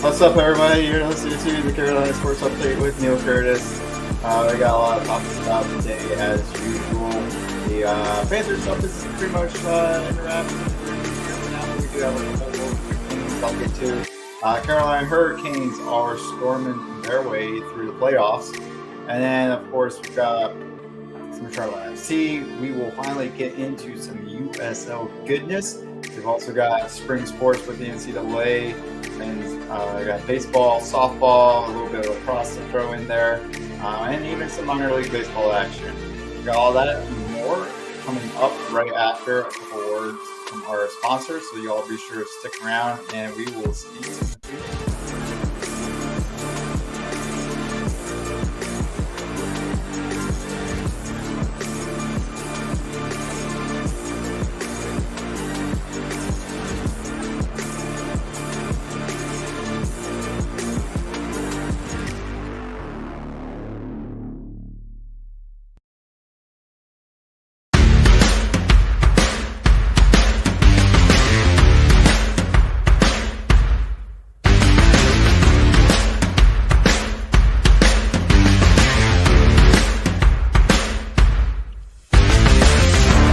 What's up, everybody? You're listening to the Carolina Sports Update with Neil Curtis. We got a lot of topics about today, as usual. The Panthers stuff is pretty much interactive. Now we do have a couple of things I'll get to. Carolina Hurricanes are storming their way through the playoffs. And then, of course, we've got some Charlotte FC. We will finally get into some USL goodness. We've also got spring sports with the NCAA, and we got baseball, softball, a little bit of lacrosse to throw in there, and even some minor league baseball action. We got all that and more coming up right after a couple words from our sponsors, so you all be sure to stick around, and we will see you in the future.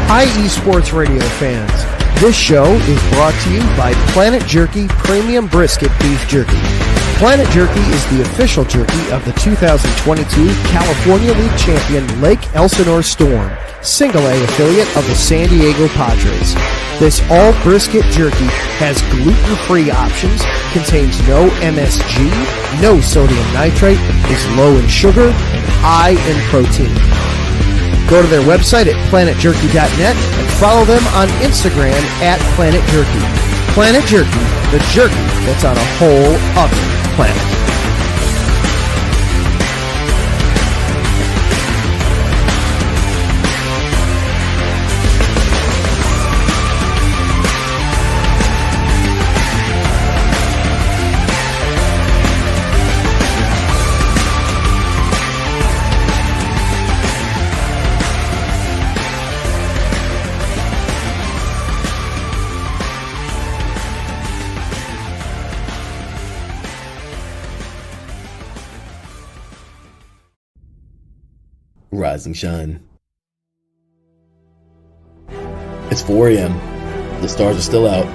Hi, eSports Radio fans. This show is brought to you by Planet Jerky Premium Brisket Beef Jerky. Planet Jerky is the official jerky of the 2022 California League champion Lake Elsinore Storm, single A affiliate of the San Diego Padres. This all brisket jerky has gluten-free options, contains no MSG, no sodium nitrate, is low in sugar, and high in protein. Go to their website at planetjerky.net and follow them on Instagram at Planet Jerky. Planet Jerky, the jerky that's on a whole other planet. Rise and shine. It's 4 a.m. The stars are still out.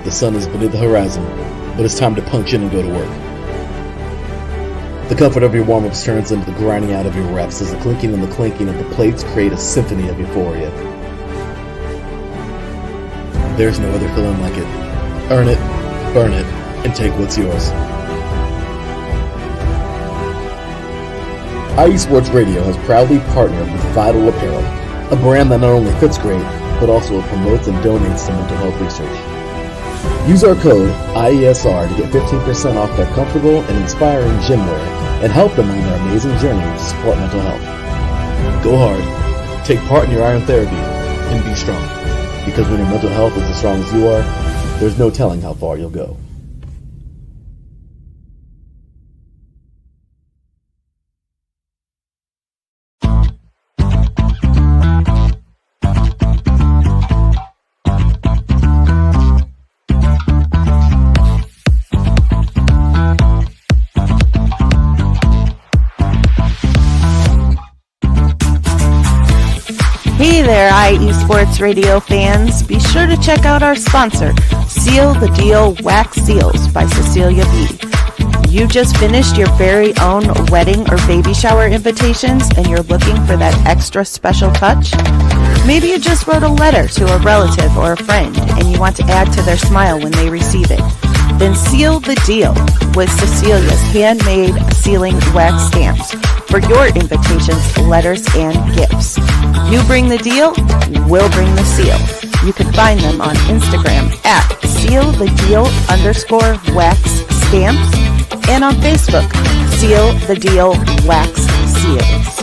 The sun is beneath the horizon, but it's time to punch in and go to work. The comfort of your warm-ups turns into the grinding out of your reps as the clinking and the clanking of the plates create a symphony of euphoria. There's no other feeling like it. Earn it, burn it, and take what's yours. iSports Radio has proudly partnered with Vital Apparel, a brand that not only fits great, but also promotes and donates to mental health research. Use our code IESR to get 15% off their comfortable and inspiring gym wear and help them on their amazing journey to support mental health. Go hard, take part in your iron therapy, and be strong. Because when your mental health is as strong as you are, there's no telling how far you'll go. Hey there, iEsports Radio fans. Be sure to check out our sponsor, Seal the Deal Wax Seals by Cecilia B. You just finished your very own wedding or baby shower invitations and you're looking for that extra special touch? Maybe you just wrote a letter to a relative or a friend and you want to add to their smile when they receive it. Then seal the deal with Cecilia's handmade sealing wax stamps for your invitations, letters, and gifts. You bring the deal, we'll bring the seal. You can find them on Instagram at sealthedeal_wax stamps and on Facebook, Seal the Deal Wax Seals.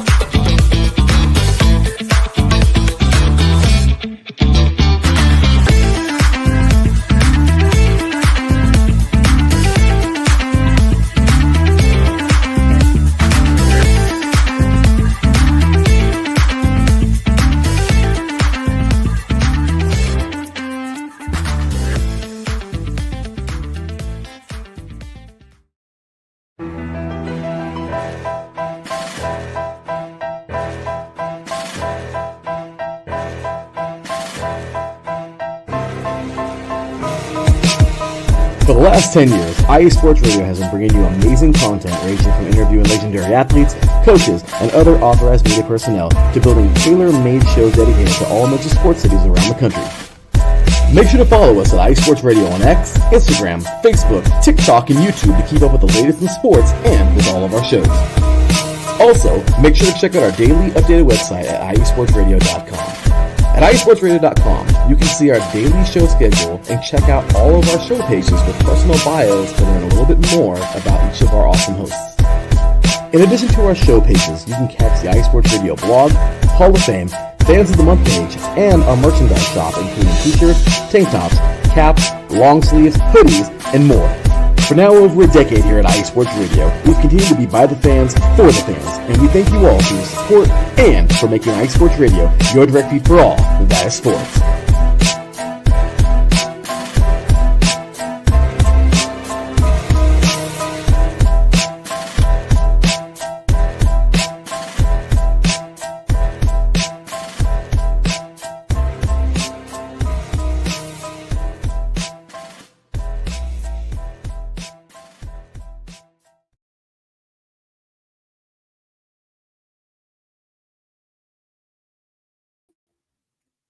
For the last 10 years, IE Sports Radio has been bringing you amazing content ranging from interviewing legendary athletes, coaches, and other authorized media personnel to building tailor-made shows dedicated to all major sports cities around the country. Make sure to follow us at IE Sports Radio on X, Instagram, Facebook, TikTok, and YouTube to keep up with the latest in sports and with all of our shows. Also, make sure to check out our daily updated website at iesportsradio.com. At iesportsradio.com, you can see our daily show schedule and check out all of our show pages with personal bios to learn a little bit more about each of our awesome hosts. In addition to our show pages, you can catch the iSports Radio blog, Hall of Fame, Fans of the Month page, and our merchandise shop including t-shirts, tank tops, caps, long sleeves, hoodies, and more. For now over a decade here at IE Sports Radio, we've continued to be by the fans, for the fans, and we thank you all for your support and for making IE Sports Radio your direct feed for all that is sports.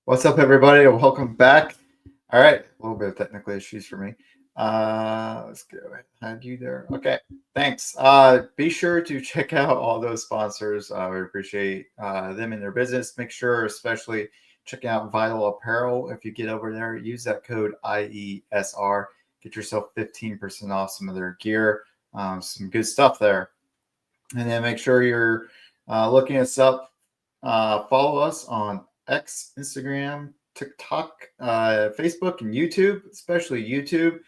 What's up, everybody, and welcome back. All right, a little bit of technical issues for me. Let's go ahead and have you there. Okay, thanks. Be sure to check out all those sponsors. We appreciate them and their business. Make sure, especially, check out Vital Apparel. If you get over there, use that code IESR. Get yourself 15% off some of their gear. Some good stuff there. And then make sure you're looking us up. Follow us on X, Instagram, TikTok, Facebook, and YouTube, especially YouTube.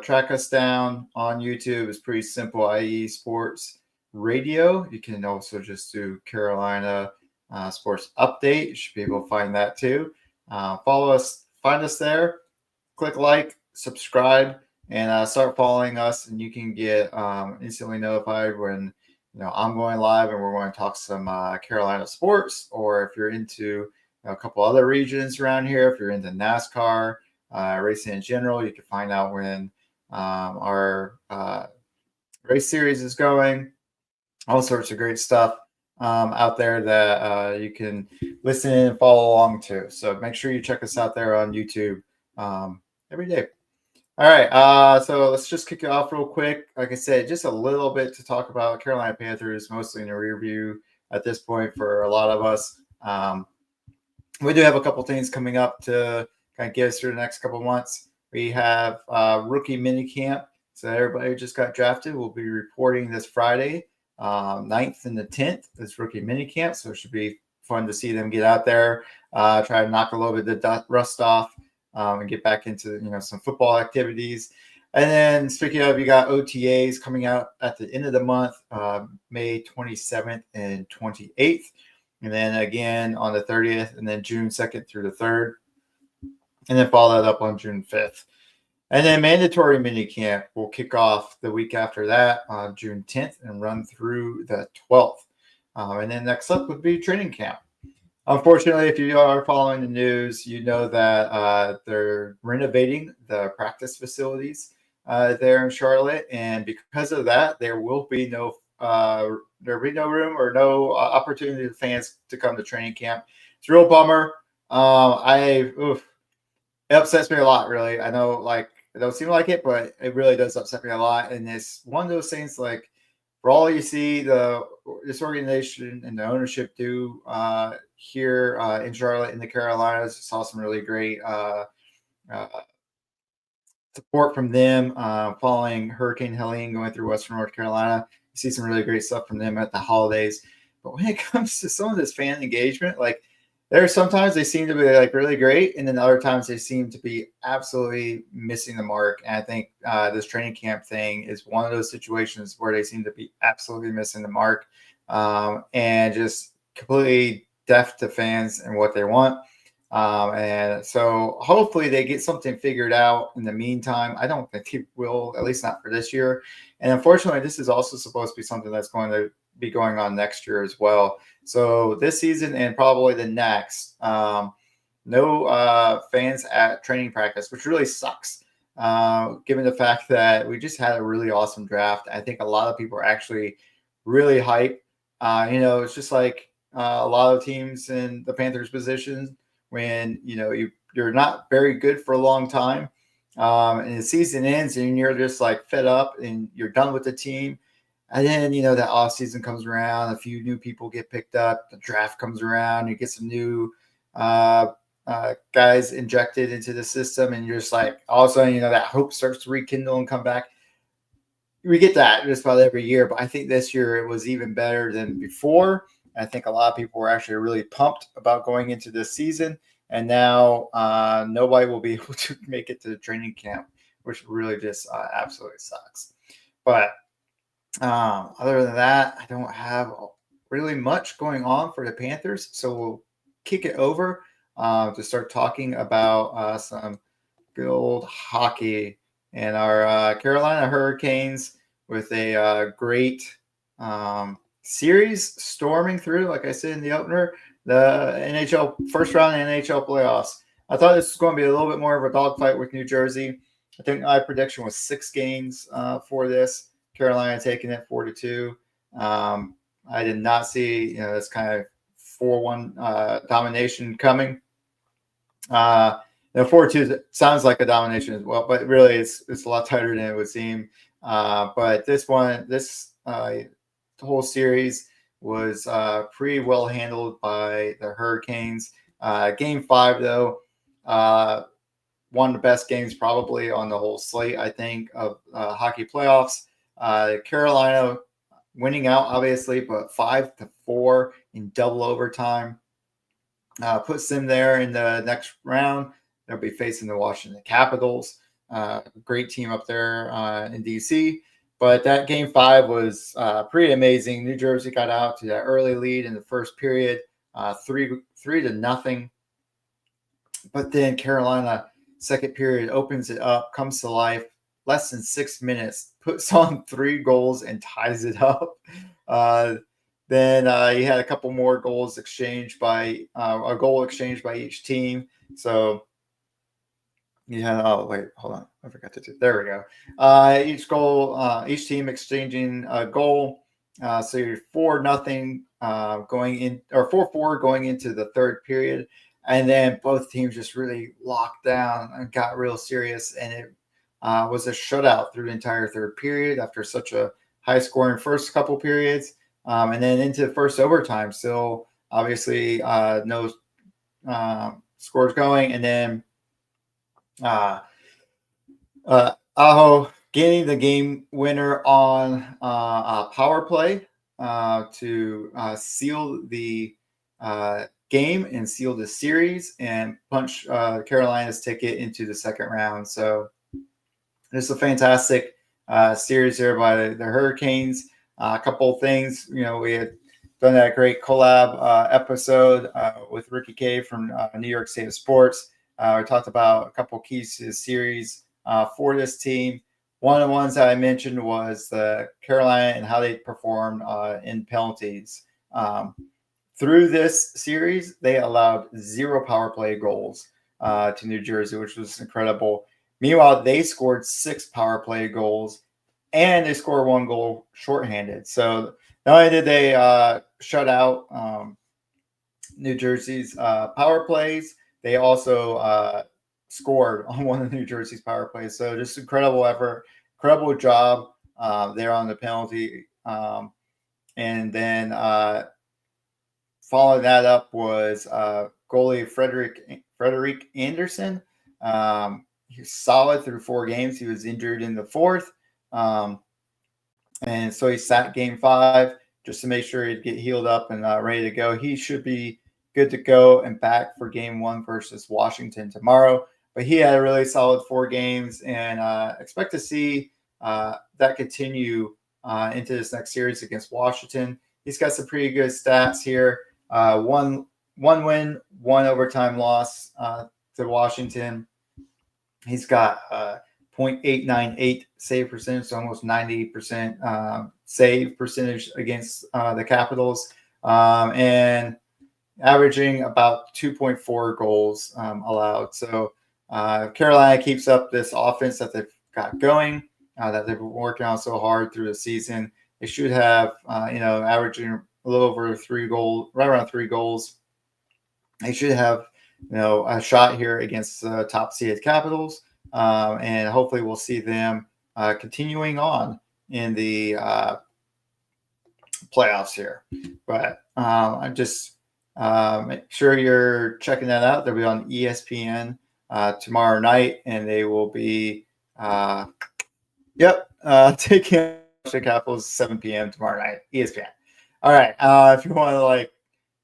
Track us down on YouTube. It's pretty simple. IE Sports Radio. You can also just do Carolina Sports Update. You should be able to find that too. Follow us, find us there. Click like, subscribe, and start following us. And you can get instantly notified when I'm going live and we're going to talk some Carolina sports, or if you're into a couple other regions around here. If you're into NASCAR, racing in general, you can find out when our race series is going. All sorts of great stuff out there that you can listen and follow along to. So make sure you check us out there on YouTube every day. All right, so let's just kick it off real quick. Like I said, just a little bit to talk about Carolina Panthers, mostly in a rear view at this point for a lot of us. We do have a couple things coming up to kind of get us through the next couple months. We have rookie mini camp. So everybody who just got drafted will be reporting this Friday, 9th and the 10th, this rookie mini camp. So it should be fun to see them get out there, try to knock a little bit of the rust off and get back into some football activities. And then speaking of, you got OTAs coming out at the end of the month, May 27th and 28th. And then again on the 30th, and then June 2nd through the 3rd. And then follow that up on June 5th. And then mandatory mini camp will kick off the week after that on June 10th and run through the 12th. And then next up would be training camp. Unfortunately, if you are following the news, you know that they're renovating the practice facilities there in Charlotte. And because of that, there will be no room or no opportunity for fans to come to training camp. It's a real bummer. It upsets me a lot, really. I know, like, it don't seem like it, but it really does upset me a lot. And it's one of those things, like, for all you see this organization and the ownership do here in Charlotte in the Carolinas, saw some really great support from them following Hurricane Helene going through Western North Carolina. You see some really great stuff from them at the holidays. But when it comes to some of this fan engagement, like, there are sometimes they seem to be like really great, and then other times they seem to be absolutely missing the mark. And I think this training camp thing is one of those situations where they seem to be absolutely missing the mark and just completely deaf to fans and what they want. And so hopefully they get something figured out in the meantime. I don't think they will, at least not for this year. And unfortunately, this is also supposed to be something that's going to be going on next year as well. So this season and probably the next, no fans at training practice, which really sucks. given the fact that we just had a really awesome draft. I think a lot of people are actually really hyped. It's just like a lot of teams in the Panthers position when, you're not very good for a long time. And the season ends and you're just like fed up and you're done with the team. And then, that off season comes around, a few new people get picked up, the draft comes around, you get some new guys injected into the system, and you're just like, all of a sudden, that hope starts to rekindle and come back. We get that just about every year, but I think this year it was even better than before. I think a lot of people were actually really pumped about going into this season, and now nobody will be able to make it to the training camp, which really just absolutely sucks. But other than that, I don't have really much going on for the Panthers, so we'll kick it over to start talking about some good old hockey and our Carolina Hurricanes with a great series storming through, like I said in the opener, the NHL first round NHL playoffs. I thought this was going to be a little bit more of a dogfight with New Jersey. I think my prediction was 6 games for this. Carolina taking it 4-2. I did not see this kind of 4-1 domination coming. 4-2 sounds like a domination as well, but really it's a lot tighter than it would seem. But this whole series was pretty well handled by the Hurricanes. Game 5, though, one of the best games probably on the whole slate, I think, of hockey playoffs. Carolina winning out, obviously, but 5-4 in double overtime puts them there in the next round. They'll be facing the Washington Capitals, great team up there in DC. But that game 5 was pretty amazing. New Jersey got out to that early lead in the first period, 3-0. But then Carolina, second period, opens it up, comes to life. Less than 6 minutes, puts on 3 goals and ties it up. Then you had a couple more goals exchanged by a goal exchanged by each team. So you had hold on, I forgot to do. There we go. Each team exchanging a goal. So you're 4-0 going in, or 4-4 going into the third period, and then both teams just really locked down and got real serious, and it was a shutout through the entire third period after such a high-scoring first couple periods, and then into the first overtime. Still, obviously, no scores going, and then Aho getting the game winner on a power play to seal the game and seal the series and punch Carolina's ticket into the second round. So this is a fantastic series here by the Hurricanes. A couple of things, we had done that great collab episode with Ricky K from New York State of Sports. We talked about a couple of keys to the series for this team. One of the ones that I mentioned was the Carolina and how they performed in penalties. Through this series, they allowed 0 power play goals to New Jersey, which was incredible. Meanwhile, they scored 6 power play goals, and they scored 1 goal shorthanded. So not only did they shut out New Jersey's power plays, they also scored on one of New Jersey's power plays. So just incredible effort, incredible job there on the penalty. And then following that up was goalie Frederick Anderson. He was solid through 4 games. He was injured in the 4th. And so he sat game 5 just to make sure he'd get healed up and ready to go. He should be good to go and back for game 1 versus Washington tomorrow. But he had a really solid 4 games, and expect to see that continue into this next series against Washington. He's got some pretty good stats here. One win, 1 overtime loss to Washington. He's got .898 save percentage, so almost 90% save percentage against the Capitals, and averaging about 2.4 goals allowed. So Carolina keeps up this offense that they've got going, that they've been working on so hard through the season, they should have, averaging a little over 3 goals, right around 3 goals. They should have, a shot here against the top seeded Capitals, and hopefully we'll see them continuing on in the playoffs here. But I'm just make sure you're checking that out. They'll be on ESPN tomorrow night, and they will be taking the Capitals 7 p.m. tomorrow night, ESPN. All right. If you want to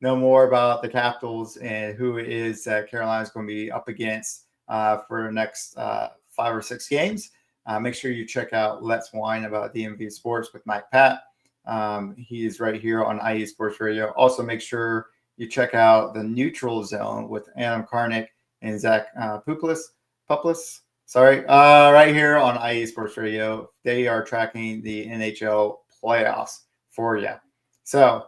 know more about the Capitals and who it is that Carolina's going to be up against for the next 5 or 6 games, make sure you check out Let's Whine About DMV Sports with Mike Pat. He is right here on IE Sports Radio. Also, make sure you check out the Neutral Zone with Adam Karnick and Zach Puplis. Sorry, right here on IE Sports Radio. They are tracking the NHL playoffs for you. So,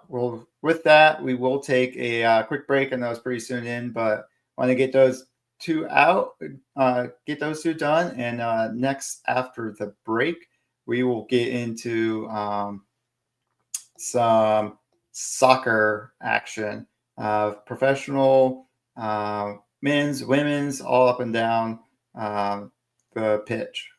with that, we will take a quick break. I know it's pretty soon in, but want to get those two out, get those two done. And next, after the break, we will get into some soccer action, professional, men's, women's, all up and down the pitch.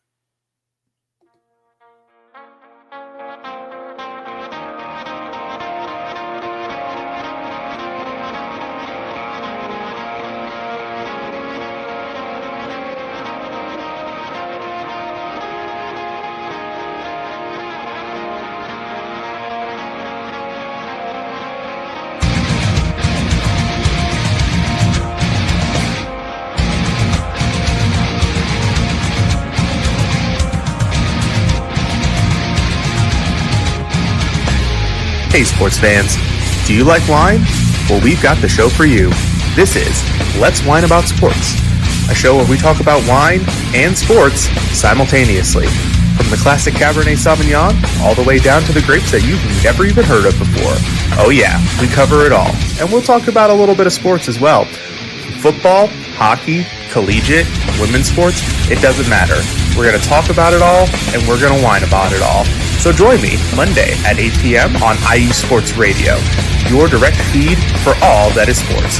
Hey sports fans, do you like wine? Well, we've got the show for you. This is Let's Whine About Sports, a show where we talk about wine and sports simultaneously. From the classic Cabernet Sauvignon all the way down to the grapes that you've never even heard of before. Oh yeah, we cover it all. And we'll talk about a little bit of sports as well. Football, hockey, collegiate, women's sports, it doesn't matter. We're going to talk about it all, and we're going to whine about it all. So join me Monday at 8 p.m. on IE Sports Radio, your direct feed for all that is sports.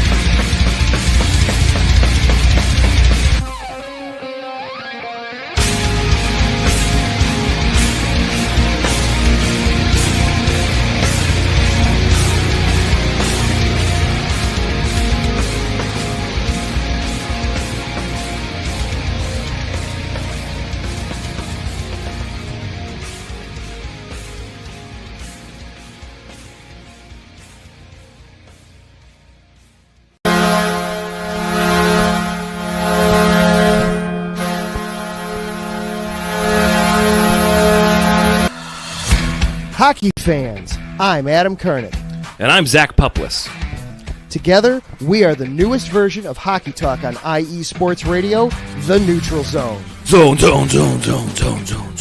Hockey fans, I'm Adam Kernick. And I'm Zach Puplis. Together, we are the newest version of Hockey Talk on IE Sports Radio, The Neutral Zone. Zone.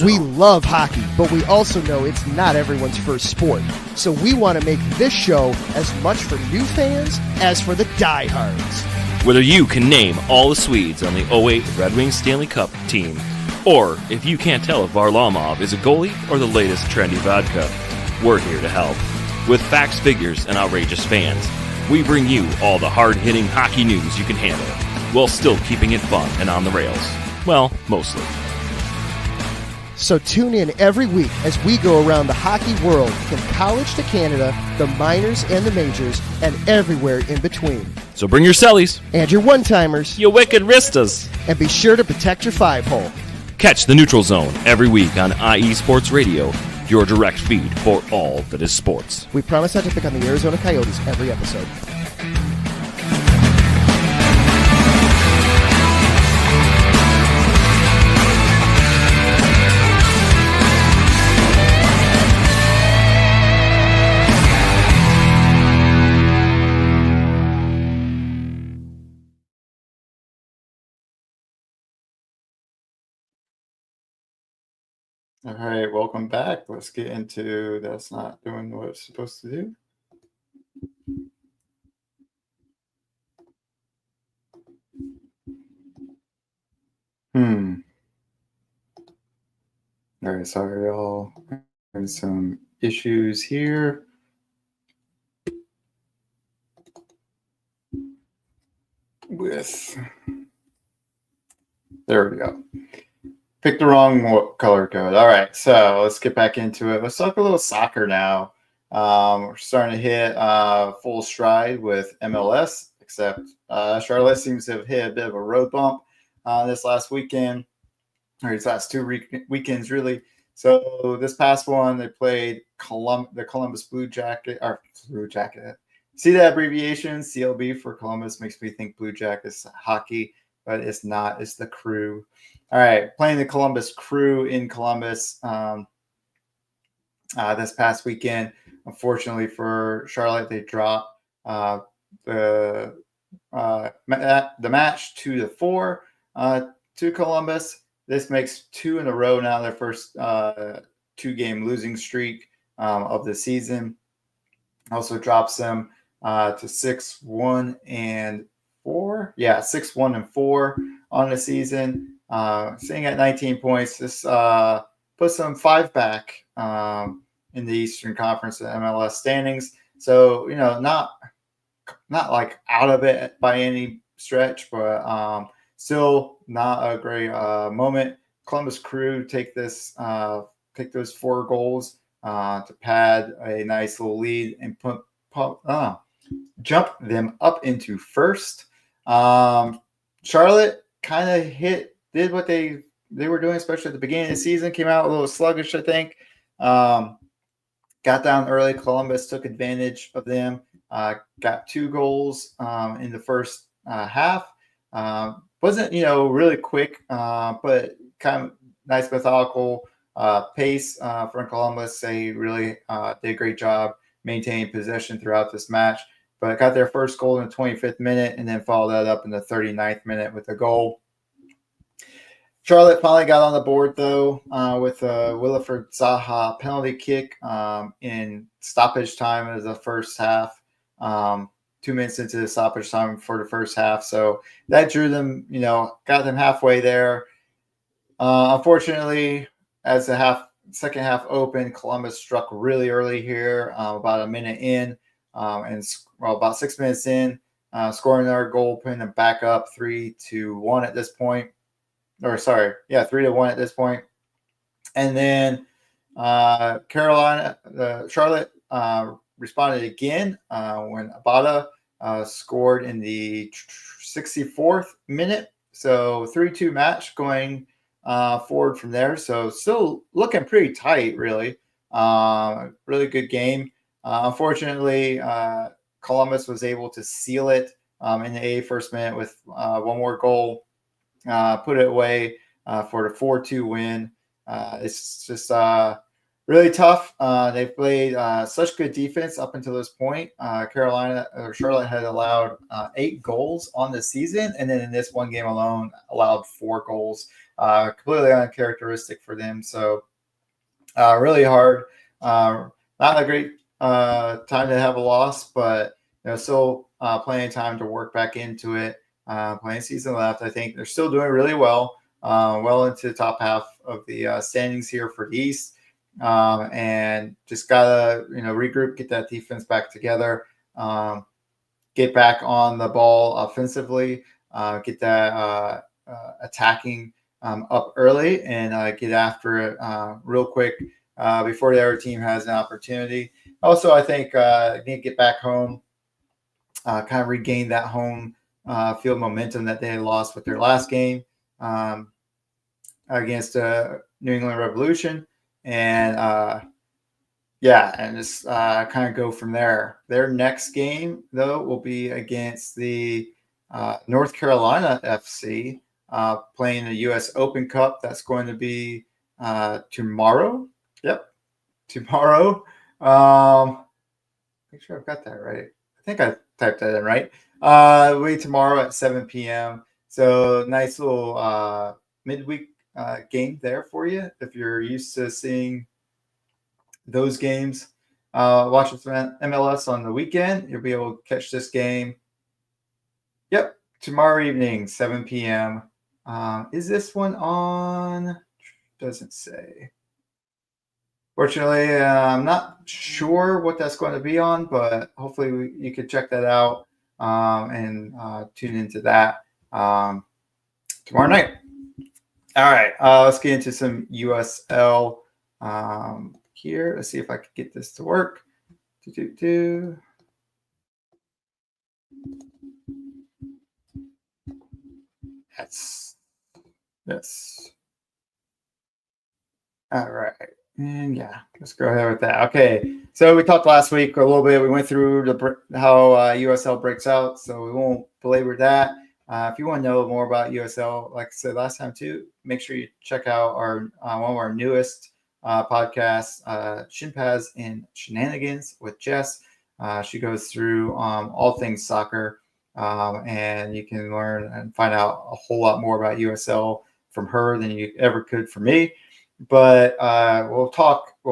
We love hockey, but we also know it's not everyone's first sport. So we want to make this show as much for new fans as for the diehards. Whether you can name all the Swedes on the 08 Red Wings Stanley Cup team, or if you can't tell if Varlamov is a goalie or the latest trendy vodka, we're here to help. With facts, figures, and outrageous fans, we bring you all the hard-hitting hockey news you can handle, while still keeping it fun and on the rails. Well, mostly. So tune in every week as we go around the hockey world, from college to Canada, the minors and the majors, and everywhere in between. So bring your cellies. And your one-timers. You wicked wristas. And be sure to protect your five-hole. Catch the Neutral Zone every week on IE Sports Radio, your direct feed for all that is sports. We promise not to pick on the Arizona Coyotes every episode. All right, welcome back. Let's get into that's not doing what it's supposed to do. All right, sorry, y'all. There's some issues here. There we go. Picked the wrong color code. All right, so let's get back into it. Let's talk a little soccer now. We're starting to hit full stride with MLS, except Charlotte seems to have hit a bit of a road bump this last weekend, or these last two weekends, really. So this past one, they played the Columbus Blue Jacket. See that abbreviation, CLB for Columbus, makes me think Blue Jackets hockey, but it's not. It's the Crew. All right, playing the Columbus Crew in Columbus this past weekend. Unfortunately for Charlotte, they dropped the match 2-4 to Columbus. This makes 2 in a row now, their first 2-game losing streak of the season. Also drops them to 6-1-4. Yeah, 6-1-4 on the season. Sitting at 19 points. This puts them 5 back in the Eastern Conference MLS standings. So, not like out of it by any stretch, but still not a great moment. Columbus Crew take those 4 goals to pad a nice little lead and jump them up into first. Charlotte kind of did what they were doing, especially at the beginning of the season. Came out a little sluggish, I think. Got down early. Columbus took advantage of them. Got 2 goals in the first half. Wasn't really quick, but kind of nice methodical pace from Columbus. They really did a great job maintaining possession throughout this match. But got their first goal in the 25th minute and then followed that up in the 39th minute with a goal. Charlotte finally got on the board, though, with a Williford Zaha penalty kick in stoppage time of the first half. 2 minutes into the stoppage time for the first half. So that drew them, got them halfway there. Unfortunately, as the second half opened, Columbus struck really early here, about a minute in, and about 6 minutes in, scoring their goal, putting them back up 3-1 at this point. 3-1 at this point. And then Charlotte responded again when Abada scored in the 64th minute. So 3-2 match going forward from there. So still looking pretty tight, really. Really good game. Unfortunately, Columbus was able to seal it in the 81st minute with one more goal. Put it away for the 4-2 win. It's just really tough. They played such good defense up until this point. Charlotte had allowed 8 goals on the season, and then in this one game alone, allowed 4 goals. Completely uncharacteristic for them. So really hard. Not a great time to have a loss, but still plenty of time to work back into it. Plenty season left. I think they're still doing really well. Well into the top half of the standings here for the East. And just gotta regroup, get that defense back together, get back on the ball offensively, get that attacking up early, and get after it real quick before the other team has an opportunity. Also, I think need to get back home, kind of regain that home field momentum that they lost with their last game against New England Revolution. And just kind of go from there. Their next game, though, will be against the North Carolina FC, playing the U.S. Open Cup. That's going to be tomorrow. Yep, tomorrow. Make sure I've got that right. I think I typed that in right. It'll be tomorrow at 7 p.m. So nice little midweek game there for you if you're used to seeing those games. Watching some MLS on the weekend, you'll be able to catch this game. Yep, tomorrow evening, 7 p.m. Is this one on? Doesn't say. Fortunately, I'm not sure what that's going to be on, but hopefully you can check that out and tune into that tomorrow night. All right, let's get into some USL here. Let's see if I can get this to work. Yes. All right. And yeah, let's go ahead with that. Okay. So we talked last week a little bit. We went through how USL breaks out, so we won't belabor that. If you want to know more about USL, like I said last time too, make sure you check out our one of our newest podcasts, Shinpaz and Shenanigans with Jess. She goes through all things soccer, and you can learn and find out a whole lot more about USL from her than you ever could from me. But we'll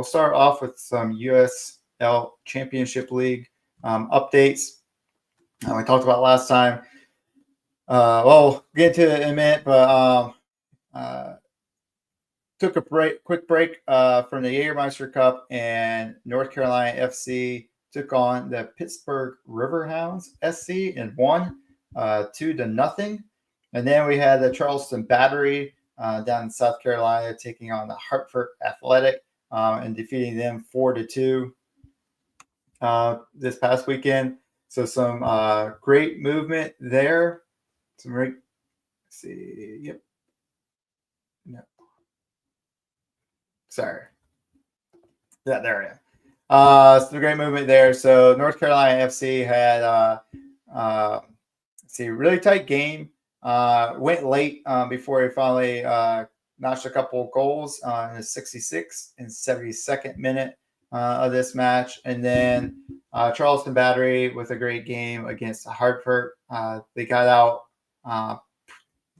start off with some USL Championship League updates. We talked about last time. We'll get into it in a minute, but took a quick break from the Jägermeister Cup, and North Carolina FC took on the Pittsburgh Riverhounds SC and won 2-0. And then we had the Charleston Battery down in South Carolina taking on the Hartford Athletic and defeating them 4-2 this past weekend. So some great movement there. Some great. Let's see. Yep. No. Sorry. Yeah, there I am. Some great movement there. So North Carolina FC had really tight game. Went late before he finally notched a couple of goals in the 66th and 72nd minute of this match. And then Charleston Battery with a great game against Hartford. They got out,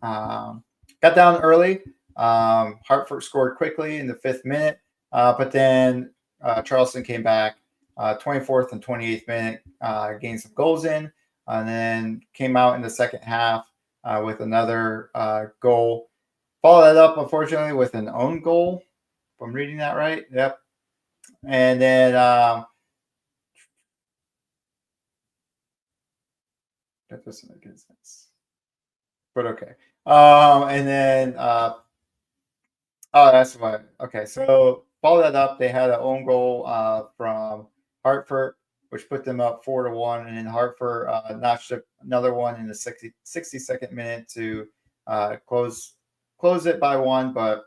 got down early. Hartford scored quickly in the 5th minute, but then Charleston came back 24th and 28th minute, gained some goals in, and then came out in the second half with another goal. Follow that up, unfortunately, with an own goal. If I'm reading that right. Yep. And then that doesn't make any sense. But okay. And then that's why. Okay, so follow that up. They had an own goal from Hartford, which put them up 4-1, and then Hartford notched another one in the 62nd minute to close it by 1, but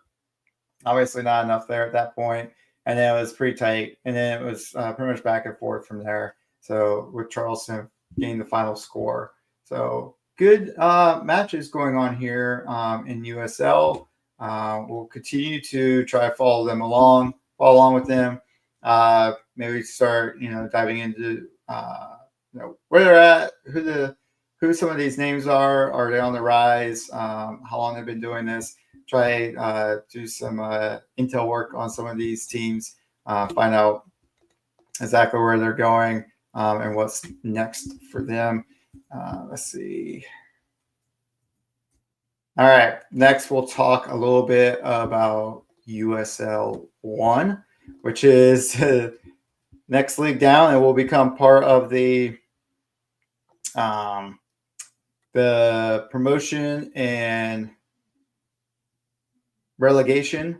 obviously not enough there at that point. And then it was pretty tight, and then it was pretty much back and forth from there. So with Charleston getting the final score. So good matches going on here in USL. We'll continue to try to follow along with them. Maybe start, diving into, where they're at, who some of these names are. Are they on the rise? How long they've been doing this? Try do some intel work on some of these teams. Find out exactly where they're going and what's next for them. Let's see. All right. Next, we'll talk a little bit about USL 1, which is next league down, and will become part of the promotion and relegation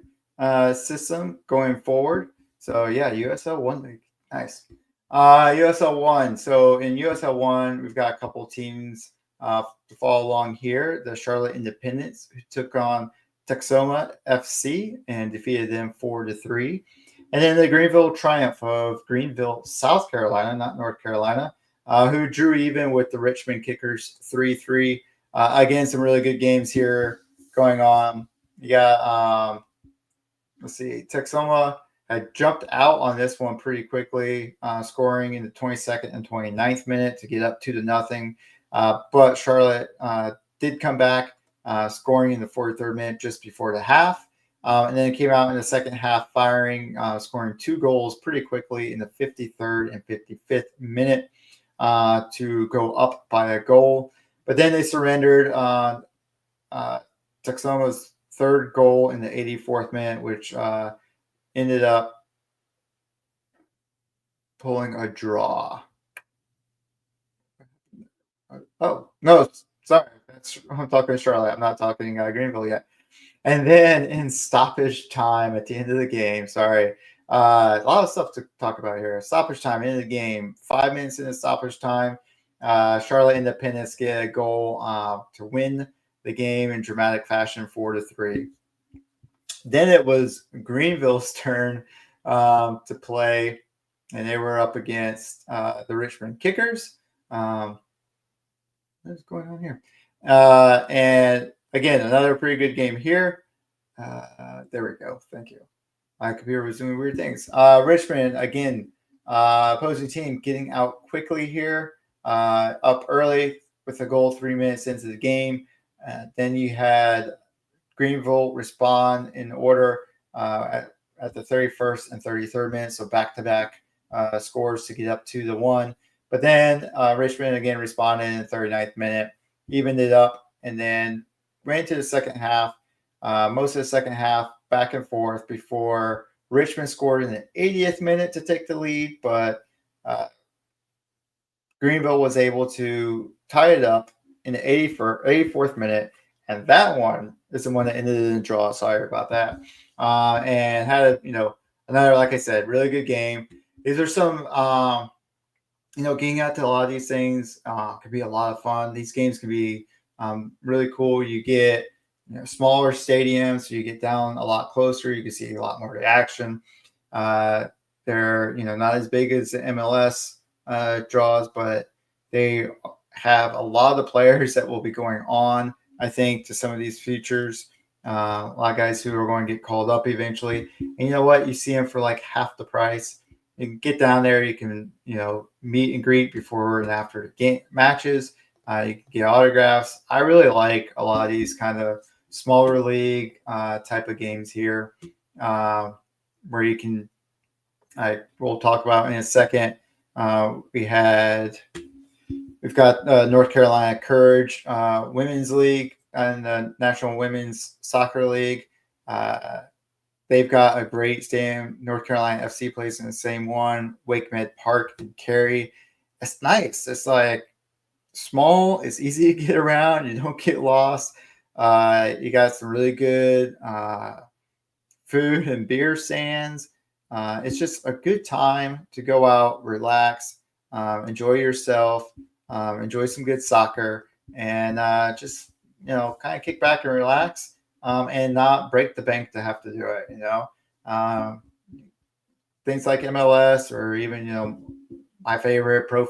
system going forward. So yeah, USL 1 league. Nice. USL 1. So in USL 1, we've got a couple teams to follow along here. The Charlotte Independents, who took on Texoma FC and defeated them 4-3. And then the Greenville Triumph of Greenville, South Carolina, not North Carolina, who drew even with the Richmond Kickers 3-3. Again, some really good games here going on. You got, let's see, Texoma had jumped out on this one pretty quickly, scoring in the 22nd and 29th minute to get up 2-0. But Charlotte did come back, scoring in the 43rd minute just before the half. And then it came out in the second half, firing, scoring 2 goals pretty quickly in the 53rd and 55th minute to go up by a goal. But then they surrendered Texoma's third goal in the 84th minute, which ended up pulling a draw. Oh, no, sorry. I'm talking Charlotte. I'm not talking Greenville yet. And then in stoppage time at the end of the game, sorry, a lot of stuff to talk about here. Stoppage time, end of the game, 5 minutes into stoppage time. Charlotte Independence get a goal to win the game in dramatic fashion, 4-3. Then it was Greenville's turn to play, and they were up against the Richmond Kickers. What's going on here? And again, another pretty good game here. There we go. Thank you. My computer was doing weird things. Richmond, again, opposing team getting out quickly here, up early with a goal 3 minutes into the game. Then you had Greenville respond in order at the 31st and 33rd minutes, so back-to-back scores to get up 2-1. But then Richmond again responded in the 39th minute, evened it up, and then ran to the second half. Most of the second half back and forth before Richmond scored in the 80th minute to take the lead, but Greenville was able to tie it up in the 84th minute, and that one is the one that ended in a draw. Sorry about that. And had another, like I said, really good game. These are some getting out to a lot of these things could be a lot of fun. These games can be really cool. You get smaller stadiums, so you get down a lot closer. You can see a lot more reaction. They're not as big as the MLS draws, but they have a lot of the players that will be going on, I think, to some of these features. A lot of guys who are going to get called up eventually. And you know what? You see them for like half the price. You can get down there. You can, meet and greet before and after the game matches. You can get autographs. I really like a lot of these kind of smaller league type of games here, where you can. We'll talk about in a second. We've got North Carolina Courage Women's League and the National Women's Soccer League. They've got a great stadium. North Carolina FC plays in the same one. Wake Med Park in Cary. It's nice. It's like small. It's easy to get around. You don't get lost. You got some really good food and beer stands. It's just a good time to go out, relax, enjoy yourself, enjoy some good soccer, and just kind of kick back and relax. And not break the bank to have to do it, things like MLS or even, my favorite pro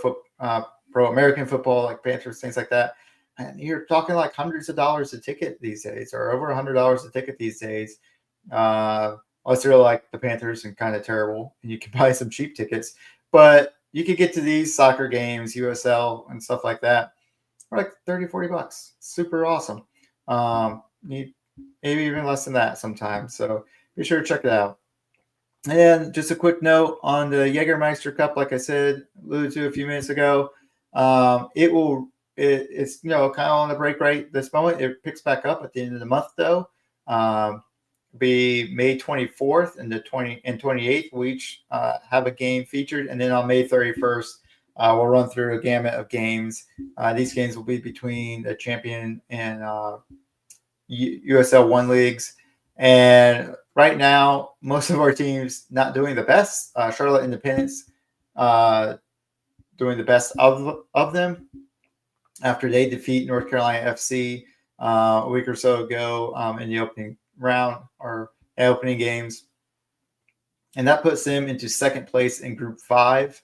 American football, like Panthers, things like that. And you're talking like hundreds of dollars a ticket these days, or over $100 a ticket these days. Unless you're like the Panthers and kind of terrible, and you can buy some cheap tickets, but you could get to these soccer games, USL and stuff like that, for like $30-$40. Super awesome. Maybe even less than that sometimes. So be sure to check it out. And just a quick note on the Jägermeister Cup, like I said, alluded to a few minutes ago. It's kind of on the break right this moment. It picks back up at the end of the month though. Be May 24th and the 28th. We'll each have a game featured, and then on May 31st, we'll run through a gamut of games. These games will be between the champion and USL 1 leagues. And right now, most of our teams not doing the best. Charlotte Independence doing the best of them after they defeat North Carolina FC a week or so ago in the opening round or opening games. And that puts them into second place in Group 5.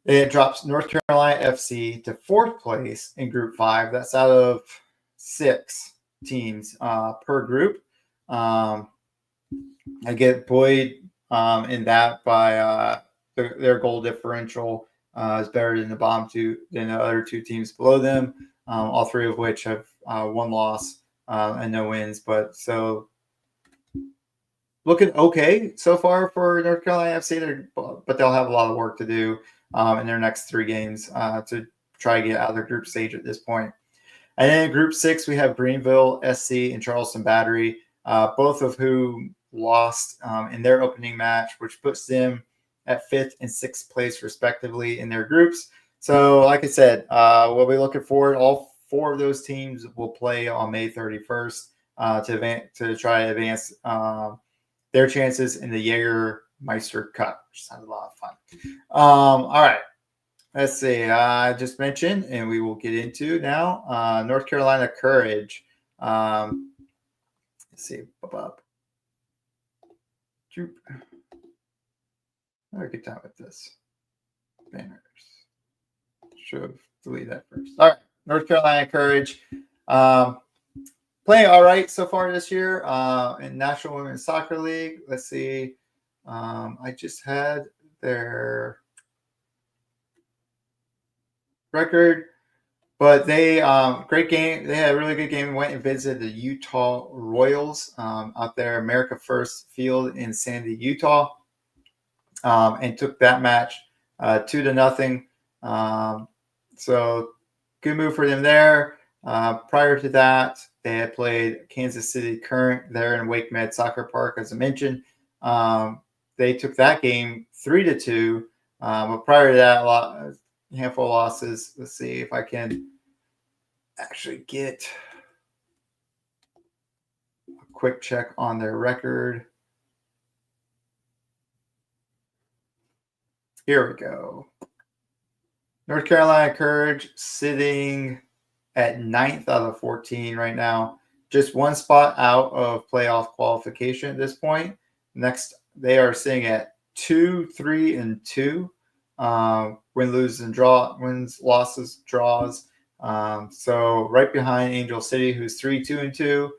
It drops North Carolina FC to fourth place in Group 5. That's out of 6 teams per group. I get buoyed in that by their goal differential is better than the other 2 teams below them. All 3 of which have 1 loss and no wins. But so looking okay so far for North Carolina FC, but they'll have a lot of work to do in their next 3 games to try to get out of their group stage at this point. And then in Group 6, we have Greenville, SC, and Charleston Battery, both of whom lost in their opening match, which puts them at 5th and 6th place, respectively, in their groups. So, like I said, we'll be looking forward. All 4 of those teams will play on May 31st to try to advance their chances in the Jägermeister Cup, which sounds a lot of fun. All right. Let's see. I just mentioned, and we will get into now, North Carolina Courage. Let's see. Up. Droop. Have a good time with this. Banners. Should have deleted that first. All right. North Carolina Courage. Playing all right so far this year in National Women's Soccer League. Let's see. I just had their record, but they great game. They had a really good game. Went and visited the Utah Royals out there, America First Field in Sandy, Utah, and took that match 2-0. So good move for them there. Prior to that, they had played Kansas City Current there in Wake Med Soccer Park, as I mentioned. They took that game 3-2. But prior to that, a handful of losses. Let's see if I can actually get a quick check on their record. Here we go. North Carolina Courage sitting at 9th out of 14 right now. Just one spot out of playoff qualification at this point. Next, they are sitting at 2-3-2. Win, lose, and draw. Wins, losses, draws. So right behind Angel City, who's 3-2-2.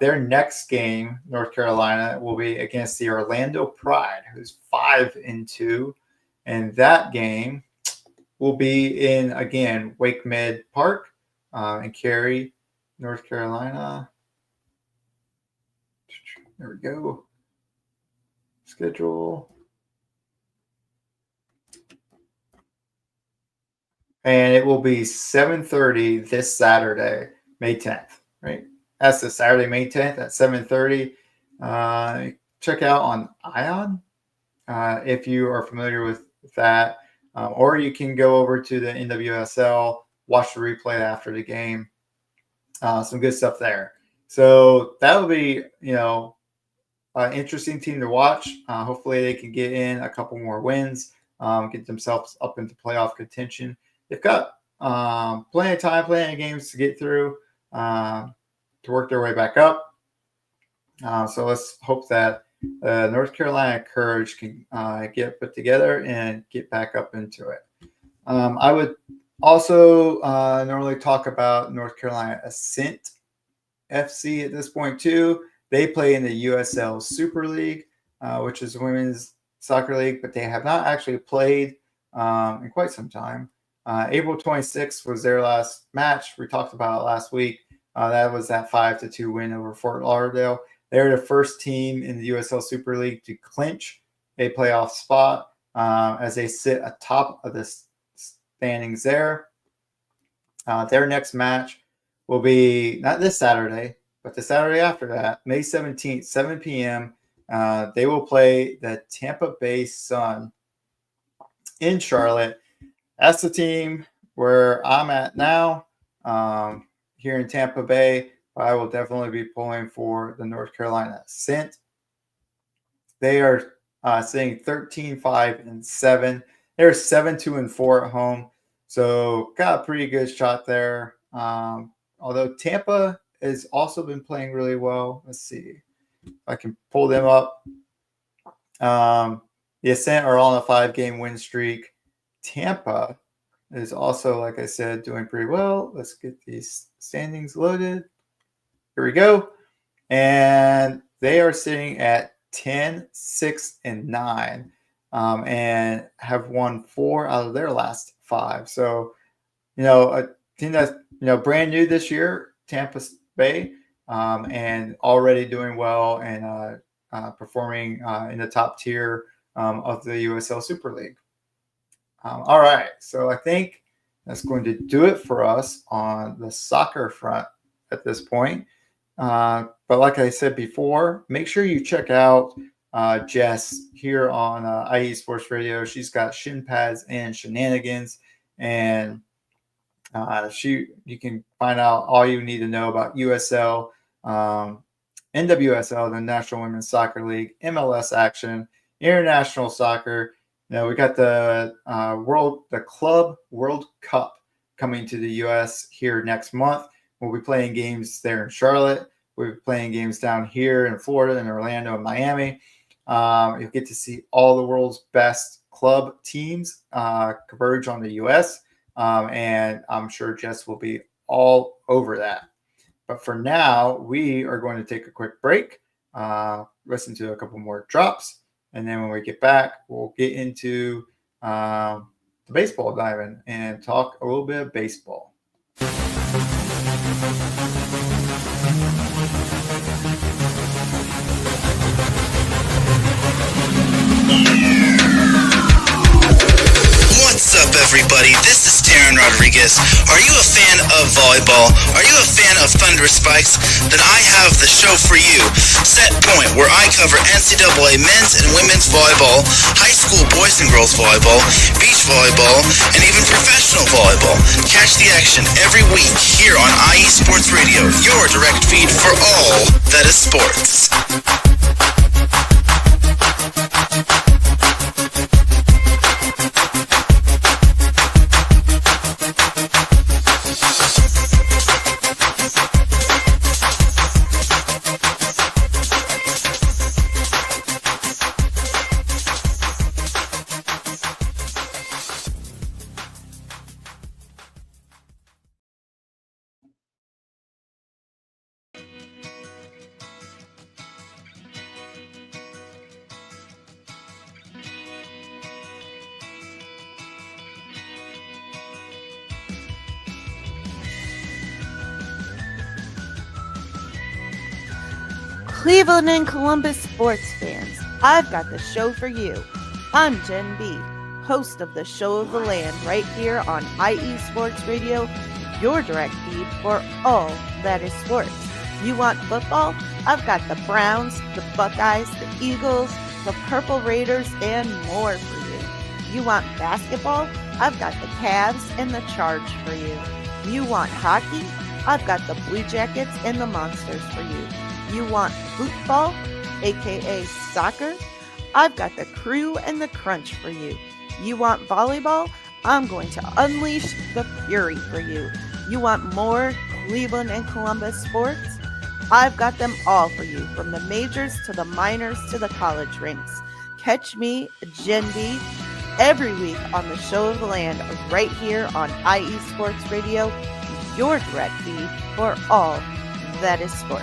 Their next game, North Carolina, will be against the Orlando Pride, who's 5-2. And that game will be in, again, Wake Med Park in Cary, North Carolina. There we go. Schedule. And it will be 7:30 this Saturday, May 10th, right? That's the Saturday, May 10th at 7:30. Check out on Ion if you are familiar with that. Or you can go over to the NWSL, watch the replay after the game. Some good stuff there. So that will be, an interesting team to watch. Hopefully they can get in a couple more wins, get themselves up into playoff contention. They've got plenty of time, plenty of games to get through to work their way back up. So let's hope that North Carolina Courage can get put together and get back up into it. I would also normally talk about North Carolina Ascent FC at this point too. They play in the USL Super League, which is a women's soccer league, but they have not actually played in quite some time. April 26th was their last match. We talked about it last week. That was that 5-2 win over Fort Lauderdale. They're the first team in the USL Super League to clinch a playoff spot as they sit atop of the standings there. Their next match will be not this Saturday, but the Saturday after that, May 17th, 7 p.m. They will play the Tampa Bay Sun in Charlotte. That's the team where I'm at now here in Tampa Bay. I will definitely be pulling for the North Carolina Ascent. They are sitting 13-5-7. They're 7-2-4 at home. So got a pretty good shot there. Although Tampa has also been playing really well. Let's see if I can pull them up. The Ascent are on a 5-game win streak. Tampa is also, like I said, doing pretty well. Let's get these standings loaded. Here we go. And they are sitting at 10-6-9 and have won 4 out of their last 5. So, a team that's, brand new this year, Tampa Bay, and already doing well and performing in the top tier of the USL Super League. All right. So I think that's going to do it for us on the soccer front at this point. But like I said before, make sure you check out Jess here on IE Sports Radio. She's got shin pads and shenanigans, and you can find out all you need to know about USL, NWSL, the National Women's Soccer League, MLS action, international soccer. We got the Club World Cup coming to the U.S. here next month. We'll be playing games there in Charlotte. We'll be playing games down here in Florida, and Orlando, and Miami. You'll get to see all the world's best club teams converge on the U.S., and I'm sure Jess will be all over that. But for now, we are going to take a quick break, listen to a couple more drops, and then when we get back, we'll get into the baseball diamond and talk a little bit of baseball. What's up, everybody? This is Darren Rodriguez. Are you a fan of volleyball? Are you a fan of Thunder Spikes? Then I have the show for you, Set Point, where I cover NCAA men's and women's volleyball, high school boys and girls volleyball, beach volleyball, and even professional volleyball. Catch the action every week here on IE Sports Radio, your direct feed for all that is sports. Cleveland and Columbus sports fans, I've got the show for you. I'm Jen B, host of the Show of the Land right here on IE Sports Radio, your direct feed for all that is sports. You want football? I've got the Browns, the Buckeyes, the Eagles, the Purple Raiders, and more for you. You want basketball? I've got the Cavs and the Charge for you. You want hockey? I've got the Blue Jackets and the Monsters for you. You want football, aka soccer? I've got the Crew and the Crunch for you. You want volleyball? I'm going to unleash the fury for you. You want more Cleveland and Columbus sports? I've got them all for you, from the majors to the minors to the college rinks. Catch me, Jen B, every week on the Show of the Land right here on IE Sports Radio, your direct feed for all that is sport.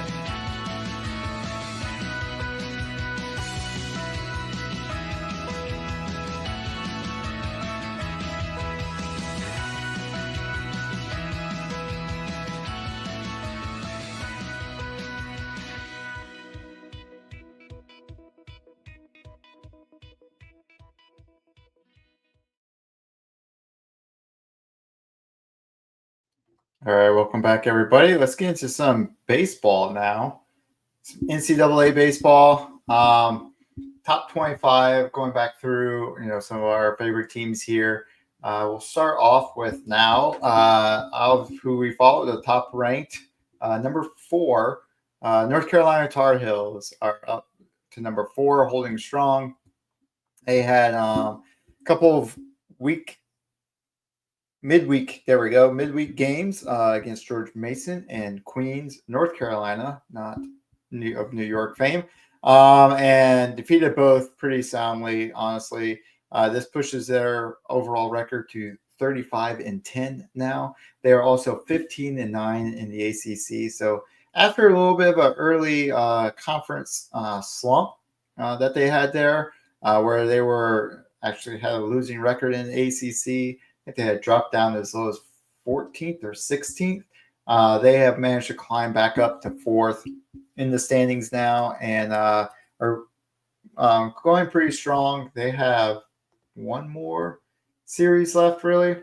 All right, welcome back, everybody. Let's get into some baseball now. Some NCAA baseball, top 25. Going back through, some of our favorite teams here. We'll start off with now of who we follow. The top ranked, number 4, North Carolina Tar Heels are up to number 4, holding strong. They had a couple of midweek games against George Mason and Queens, North Carolina, not of New York fame, and defeated both pretty soundly, honestly. This pushes their overall record to 35-10 now. They are also 15-9 in the ACC. So after a little bit of an early conference slump that they had there, where they were actually had a losing record in the ACC, I think they had dropped down as low as 14th or 16th. They have managed to climb back up to 4th in the standings now, and are going pretty strong. They have one more series left, really.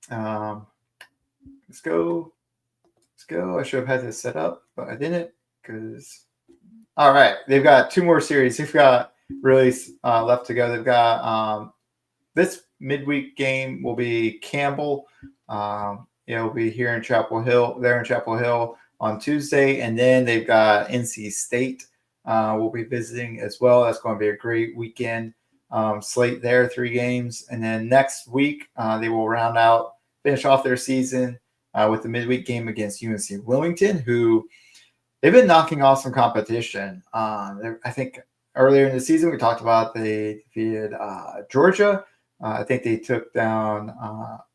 Let's go. I should have had this set up, but I didn't because. All right, they've got 2 more series. They've got really left to go. They've got this midweek game will be Campbell. It'll be here in Chapel Hill. They're in Chapel Hill on Tuesday, and then they've got NC State. We'll be visiting as well. That's going to be a great weekend slate there. 3 games, and then next week they will finish off their season with the midweek game against UNC Wilmington, who they've been knocking off some competition. I think earlier in the season we talked about they defeated Georgia. I think they took down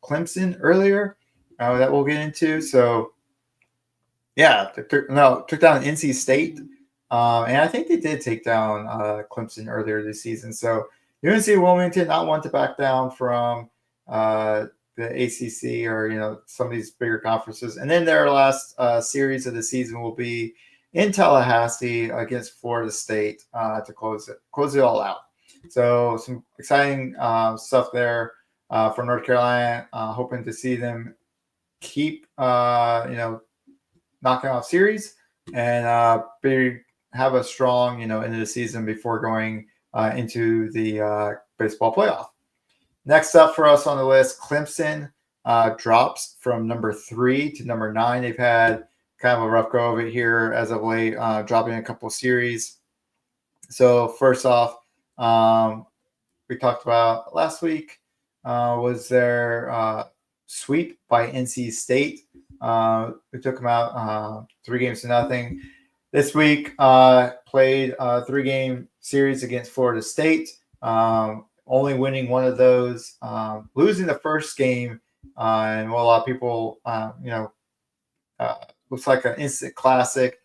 Clemson earlier that we'll get into. So, yeah, took down NC State. And I think they did take down Clemson earlier this season. So, UNC Wilmington not one to back down from the ACC or, some of these bigger conferences. And then their last series of the season will be in Tallahassee against Florida State to close it all out. So some exciting stuff there for North Carolina. Hoping to see them keep, knocking off series and have a strong, end of the season before going into the baseball playoff. Next up for us on the list, Clemson drops from number 3 to number 9. They've had kind of a rough go of it here as of late, dropping a couple series. So first off, we talked about last week was their sweep by NC State. We took them out 3-0. This week played a 3-game series against Florida State, only winning one of those, losing the first game, and a lot of people, looks like an instant classic.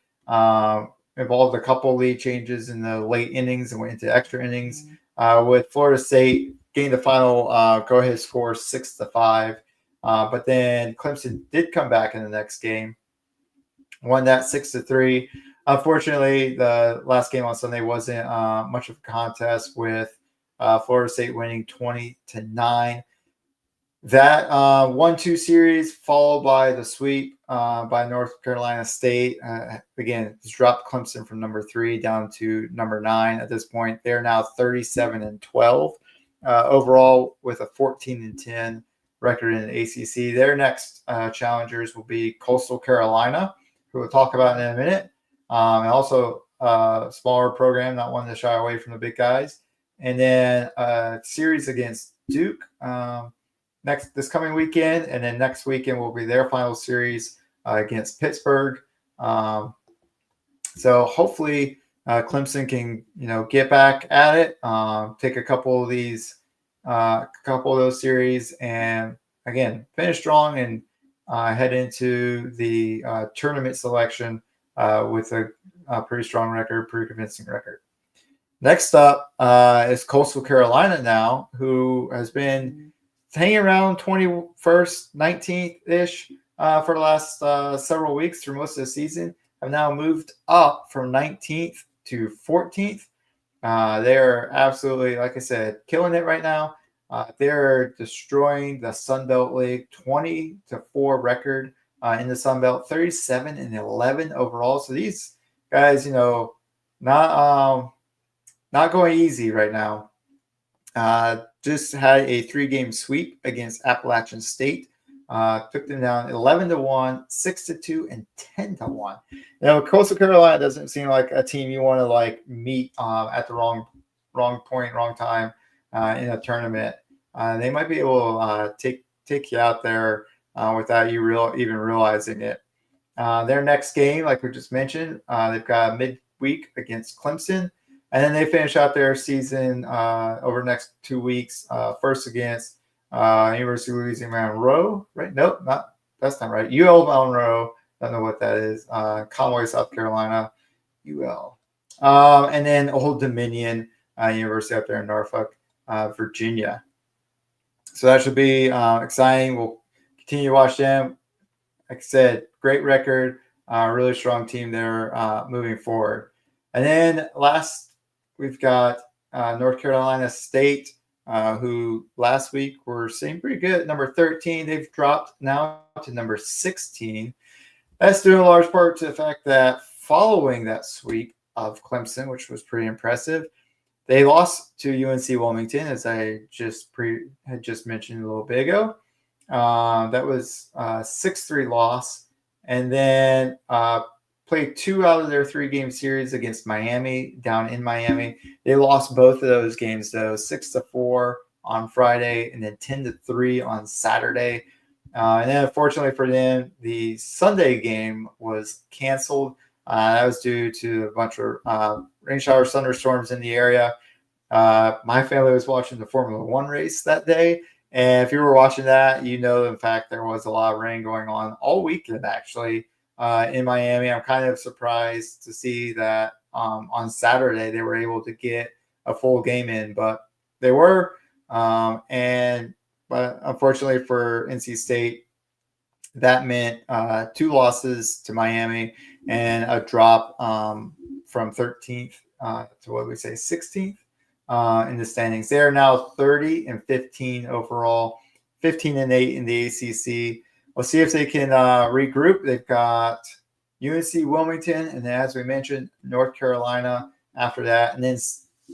Involved a couple lead changes in the late innings and went into extra innings. With Florida State getting the final go-ahead score 6-5, but then Clemson did come back in the next game, won that 6-3. Unfortunately, the last game on Sunday wasn't much of a contest, with Florida State winning 20-9. That 1-2 series followed by the sweep by North Carolina State. Again, it's dropped Clemson from number 3 down to number 9 at this point. They're now 37-12 overall with a 14-10 record in the ACC. Their next challengers will be Coastal Carolina, who we'll talk about in a minute, and also a smaller program, not one to shy away from the big guys. And then a series against Duke this coming weekend, and then next weekend will be their final series against Pittsburgh. So hopefully Clemson can get back at it, take a couple of those series, and again finish strong and head into the tournament selection with a pretty strong record, pretty convincing record. Next up is Coastal Carolina now, who has been hanging around 21st, 19th-ish for the last several weeks through most of the season, have now moved up from 19th to 14th. They're absolutely, like I said, killing it right now. They're destroying the Sun Belt League, 20-4 record in the Sun Belt, 37-11 overall. So these guys, not going easy right now. Just had a 3-game sweep against Appalachian State. Took them down 11-1, 6-2, and 10-1. Coastal Carolina doesn't seem like a team you want to meet at the wrong point, wrong time in a tournament. They might be able to take you out there without you even realizing it. Their next game, like we just mentioned, they've got midweek against Clemson. And then they finish out their season over the next 2 weeks. First against University of Louisiana Monroe, right? Nope, that's not right. UL Monroe, don't know what that is. Conway, South Carolina, UL. And then Old Dominion University up there in Norfolk, Virginia. So that should be exciting. We'll continue to watch them. Like I said, great record, really strong team there moving forward. And then last, we've got North Carolina State, who last week were sitting pretty good at number 13. They've dropped now to number 16. That's due in large part to the fact that following that sweep of Clemson, which was pretty impressive, they lost to UNC Wilmington, as I had just mentioned a little bit ago. That was a 6-3 loss. And then played 2 out of their 3-game series against Miami down in Miami. They lost both of those games, though, 6-4 on Friday and then 10-3 on Saturday. And then, unfortunately for them, the Sunday game was canceled. That was due to a bunch of rain showers, thunderstorms in the area. My family was watching the Formula One race that day. And if you were watching that, you know, in fact, there was a lot of rain going on all weekend, actually, in Miami. I'm kind of surprised to see that on Saturday they were able to get a full game in, but they were. But unfortunately for NC State, that meant 2 losses to Miami and a drop from 13th to what we say 16th in the standings. They are now 30-15 overall, 15-8 in the ACC. We'll see if they can regroup. They've got UNC Wilmington, and then, as we mentioned, North Carolina after that, and then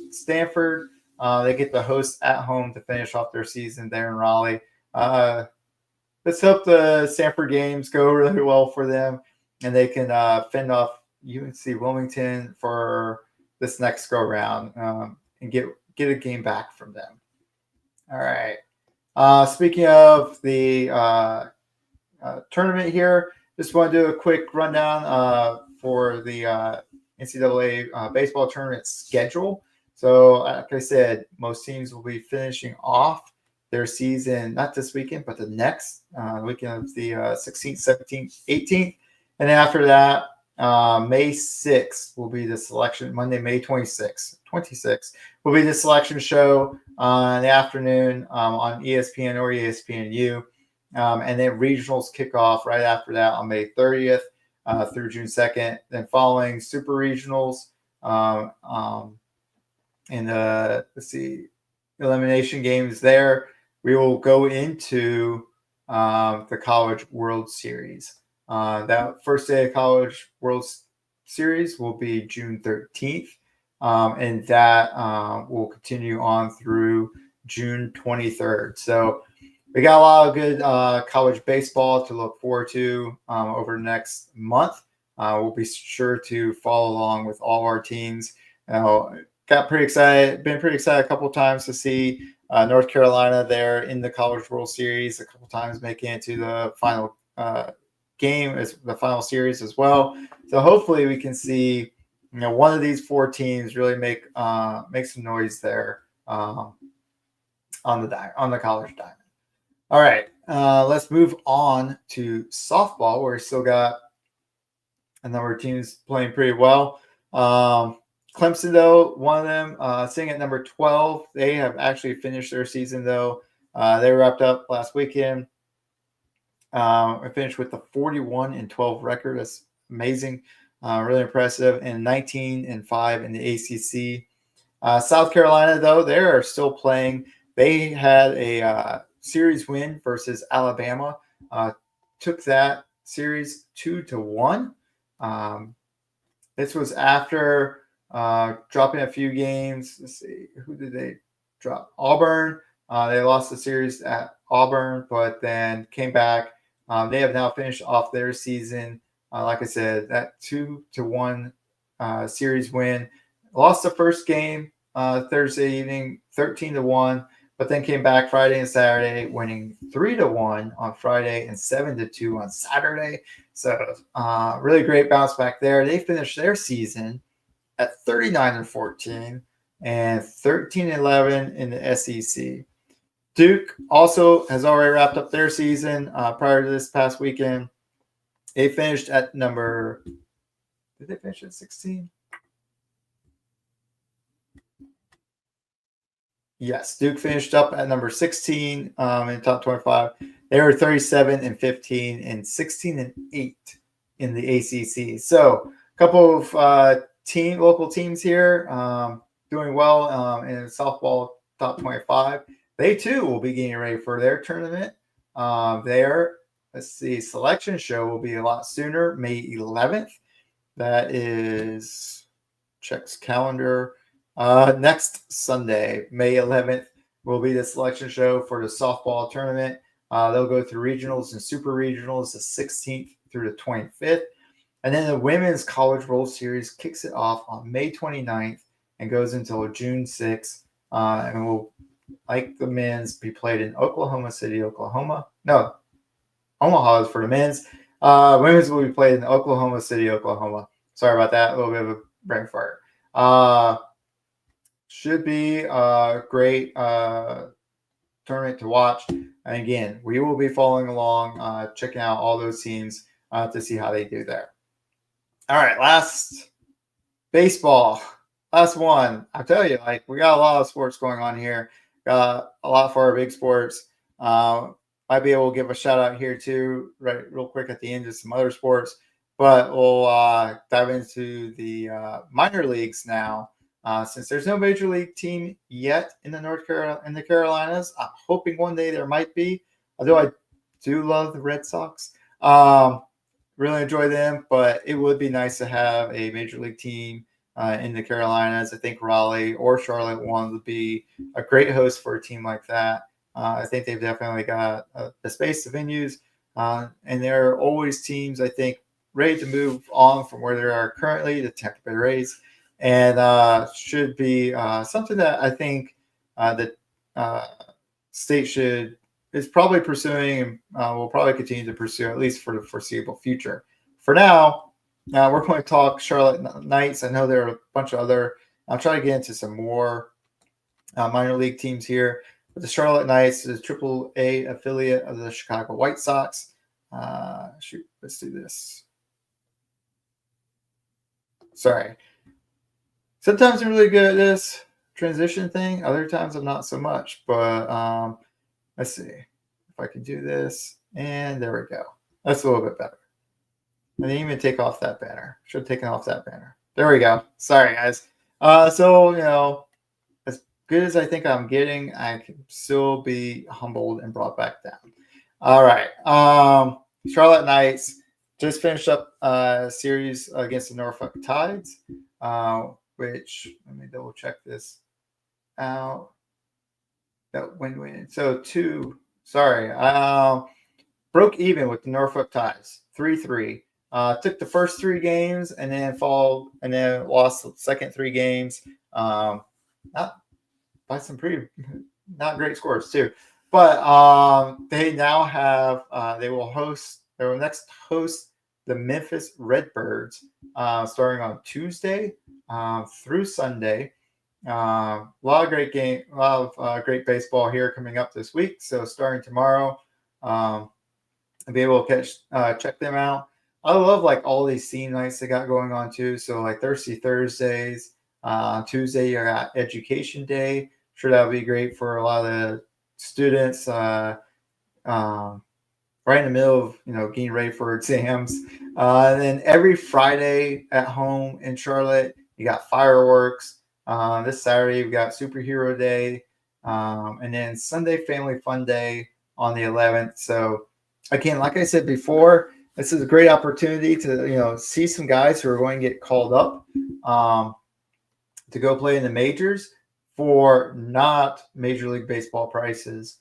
Stanford. They get the host at home to finish off their season there in Raleigh. Let's hope the Stanford games go really well for them, and they can fend off UNC Wilmington for this next go round and get a game back from them. All right. Speaking of the tournament here, just want to do a quick rundown for the NCAA baseball tournament schedule. So, like I said, most teams will be finishing off their season, not this weekend, but the next weekend of the 16th, 17th, 18th. And after that, May 6th will be the selection. Monday, May 26th will be the selection show in the afternoon on ESPN or ESPNU. And then regionals kick off right after that on May 30th through June 2nd. Then following super regionals and let's see, elimination games there, we will go into the College World Series. That first day of College World Series will be June 13th, and that will continue on through June 23rd. So we got a lot of good college baseball to look forward to over the next month. We'll be sure to follow along with all our teams. Been pretty excited a couple of times to see North Carolina there in the College World Series, a couple of times making it to the final game, as the final series as well. So hopefully we can see one of these 4 teams really make some noise there on the college diamond. All right, let's move on to softball, where we still got a number of teams playing pretty well. Clemson, though, one of them sitting at number 12. They have actually finished their season, though. They wrapped up last weekend. I finished with the 41-12 record. That's amazing, really impressive. And 19-5 in the ACC. South Carolina, though, they are still playing. They had a series win versus Alabama. Took that series 2-1. This was after dropping a few games. Let's see, who did they drop? Auburn. They lost the series at Auburn, but then came back. They have now finished off their season. Like I said, that 2-1 series win. Lost the first game Thursday evening, 13-1, but then came back Friday and Saturday, winning 3-1 on Friday and 7-2 on Saturday. So really great bounce back there. They finished their season at 39-14 and 13-11 in the SEC. Duke also has already wrapped up their season prior to this past weekend. They finished at number. Did they finish at 16? Yes, Duke finished up at number 16 in the top 25. They were 37-15 and 16-8 in the ACC. So a couple of local teams here doing well in the softball top 25. They too will be getting ready for their tournament. Let's see, selection show will be a lot sooner, May 11th. That is, checks calendar. Next Sunday, May 11th, will be the selection show for the softball tournament. They'll go through regionals and super regionals the 16th through the 25th. And then the Women's College World Series kicks it off on May 29th and goes until June 6th. And will, like the men's, be played in Oklahoma City, Oklahoma. No, Omaha is for the men's. Women's will be played in Oklahoma City, Oklahoma. Sorry about that. A little bit of a brain fart. Should be a great tournament to watch. And again, we will be following along, checking out all those teams to see how they do there. All right, last baseball. Last one. I tell you, like, we got a lot of sports going on here. Got a lot for our big sports. Might be able to give a shout out here too, right, real quick at the end of some other sports. But we'll dive into the minor leagues now. Since there's no major league team yet in the Carolinas, I'm hoping one day there might be. Although I do love the Red Sox, really enjoy them, but it would be nice to have a major league team in the Carolinas. I think Raleigh or Charlotte would be a great host for a team like that. I think they've definitely got the space, the venues, and there are always teams, I think, ready to move on from where they are currently, the Tampa Bay Rays. And should be something that I think that state is probably pursuing and will probably continue to pursue, at least for the foreseeable future. For now, we're going to talk Charlotte Knights. I know there are a bunch of other. I'll try to get into some more minor league teams here. But the Charlotte Knights is a AAA affiliate of the Chicago White Sox. Let's do this. Sorry. Sometimes I'm really good at this transition thing. Other times I'm not so much. But let's see if I can do this. And there we go. That's a little bit better. I didn't even take off that banner. Should have taken off that banner. There we go. Sorry, guys. So, as good as I think I'm getting, I can still be humbled and brought back down. All right. Charlotte Knights just finished up a series against the Norfolk Tides. Which, let me double check this out. That win-win. So broke even with the Norfolk Tides, 3-3. Took the first 3 games and then lost the second 3 games. Not by some not great scores too. But they now have they will next host the Memphis Redbirds starting on Tuesday through Sunday. A lot of great baseball here coming up this week. So starting tomorrow, I'll be able to check them out. I love like all these theme nights they got going on too. So like Thirsty Thursdays, Tuesday you got Education Day. Sure, that would be great for a lot of the students. Right in the middle of getting ready for exams. And then every Friday at home in Charlotte, you got fireworks. This Saturday we've got Superhero Day, and then Sunday Family Fun Day on the 11th. So again, like I said before, this is a great opportunity to see some guys who are going to get called up to go play in the majors for not Major League Baseball prices.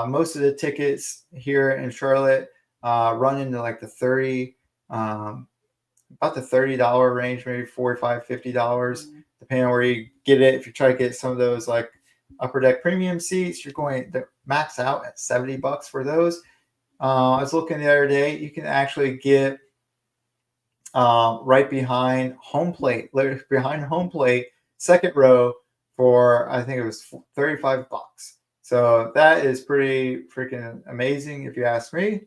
Most of the tickets here in Charlotte run into like the about the $30 range, maybe $45, $50, depending on where you get it. If you try to get some of those like upper deck premium seats, you're going to max out at $70 for those. I was looking the other day, you can actually get right behind home plate, second row for, I think it was $35. So that is pretty freaking amazing if you ask me.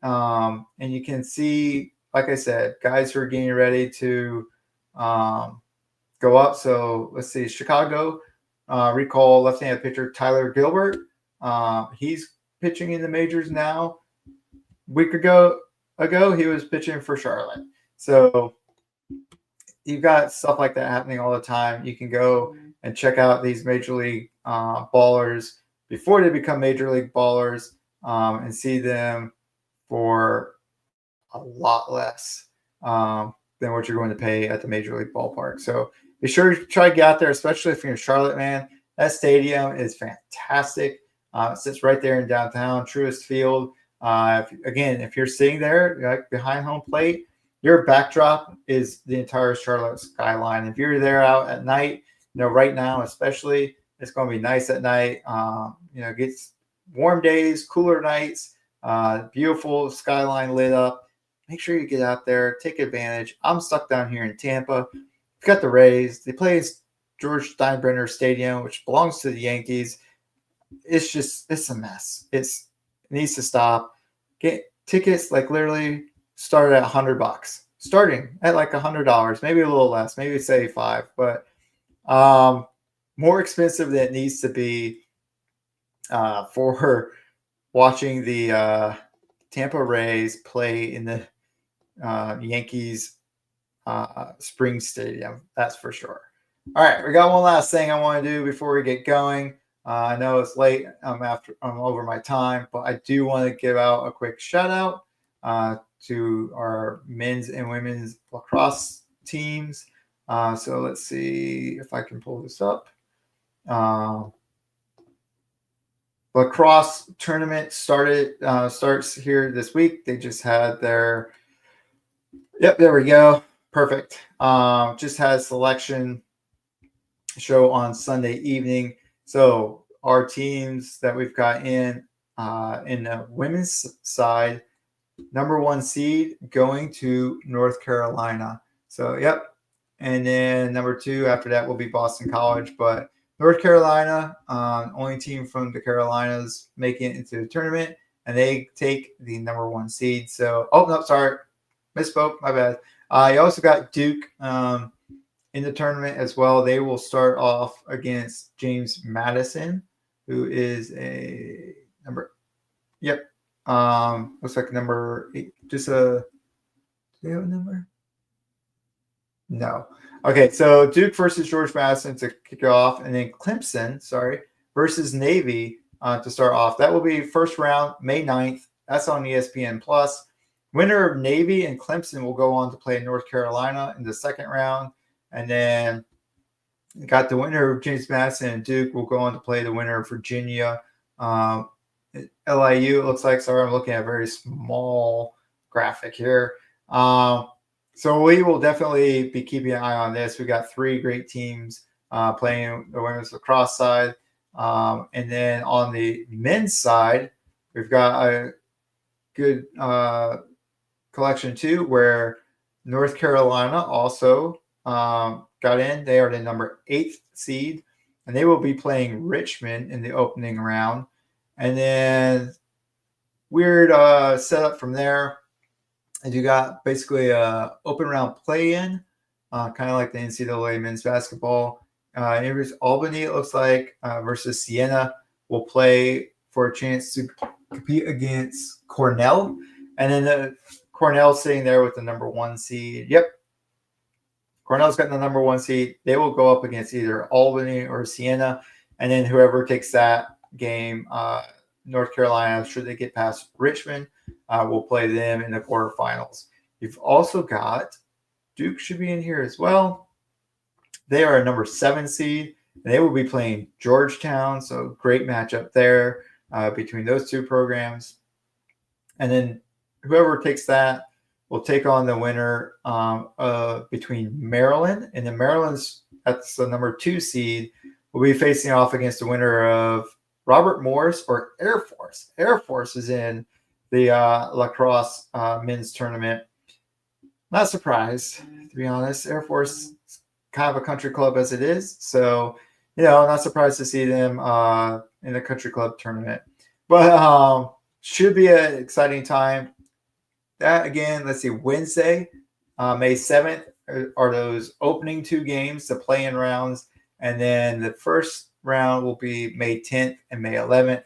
And you can see, like I said, guys who are getting ready to go up. So let's see, Chicago, recall left-handed pitcher Tyler Gilbert. He's pitching in the majors now. A week ago, he was pitching for Charlotte. So you've got stuff like that happening all the time. You can go and check out these major league ballers before they become major league ballers, and see them for a lot less than what you're going to pay at the major league ballpark. So be sure to try to get out there, especially if you're in Charlotte, man. That stadium is fantastic. It sits right there in downtown Truist Field. If you're sitting there like behind home plate, your backdrop is the entire Charlotte skyline. If you're there out at night, right now especially, it's going to be nice at night. It gets warm days, cooler nights, beautiful skyline lit up. Make sure you get out there, take advantage. I'm stuck down here in Tampa. We've got the Rays. They play George Steinbrenner Stadium, which belongs to the Yankees. It's a mess. It needs to stop. Get tickets like literally start at $100, starting at like $100, maybe a little less, maybe say $5, but more expensive than it needs to be for watching the Tampa Rays play in the Yankees spring stadium. That's for sure. All right, we got one last thing I want to do before we get going. I know it's late. I'm over my time, but I do want to give out a quick shout out to our men's and women's lacrosse teams. So let's see if I can pull this up. Lacrosse tournament starts here this week. They just had their there we go. Perfect. Just had selection show on Sunday evening. So our teams that we've got in the women's side, number 1 seed going to North Carolina. So, and then number 2 after that will be Boston College. But North Carolina, only team from the Carolinas making it into the tournament, and they take the number 1 seed. So, misspoke, my bad. You also got Duke in the tournament as well. They will start off against James Madison, who is a number. Looks like number 8. Do they have a number? No. Okay, so Duke versus George Madison to kick it off, and then Clemson, versus Navy to start off. That will be first round, May 9th. That's on ESPN Plus. Winner of Navy and Clemson will go on to play North Carolina in the second round. And then got the winner of James Madison and Duke will go on to play the winner of Virginia. LIU, it looks like. Sorry, I'm looking at a very small graphic here. So we will definitely be keeping an eye on this. We got 3 great teams playing the women's lacrosse side. And then on the men's side, we've got a good collection too, where North Carolina also got in. They are the number 8th seed, and they will be playing Richmond in the opening round. And then weird setup from there. And you got basically a open round play-in, kind of like the NCAA men's basketball. Albany, it looks like, versus Siena will play for a chance to compete against Cornell. And then Cornell sitting there with the number 1 seed. Cornell's got the number 1 seed. They will go up against either Albany or Siena. And then whoever takes that game, North Carolina, should they get past Richmond, will play them in the quarterfinals. You've also got Duke should be in here as well. They are a number 7 seed. And they will be playing Georgetown. So great matchup there between those 2 programs. And then whoever takes that will take on the winner between Maryland. And then that's the number 2 seed, will be facing off against the winner of Robert Morris or Air Force. Air Force is in the lacrosse men's tournament. Not surprised, to be honest. Air Force is kind of a country club as it is. So, not surprised to see them in the country club tournament. But should be an exciting time. That, again, let's see, Wednesday, May 7th are those opening 2 games, the play-in rounds. And then the first round will be May 10th and May 11th.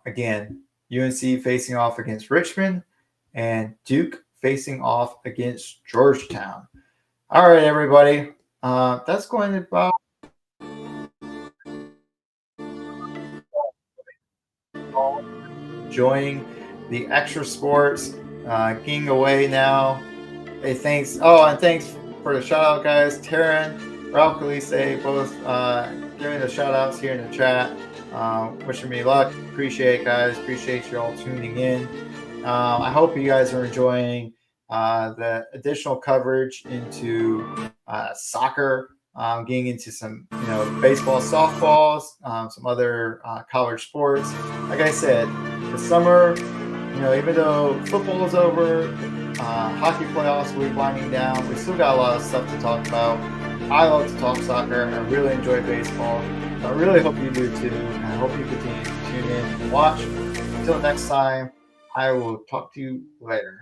Again, UNC facing off against Richmond and Duke facing off against Georgetown. All right, everybody. That's going to about enjoying the extra sports, getting away now. Hey, thanks. Oh, and thanks for the shout out, guys. Taryn, Ralph Calise, both giving the shout outs here in the chat. Wishing me luck. Appreciate it, guys. Appreciate you all tuning in. I hope you guys are enjoying the additional coverage into soccer, getting into some, baseball, softballs, some other college sports. Like I said, the summer, even though football is over, hockey playoffs will be winding down, we still got a lot of stuff to talk about. I love to talk soccer. I really enjoy baseball. I really hope you do too. And I hope you continue to tune in and watch. Until next time, I will talk to you later.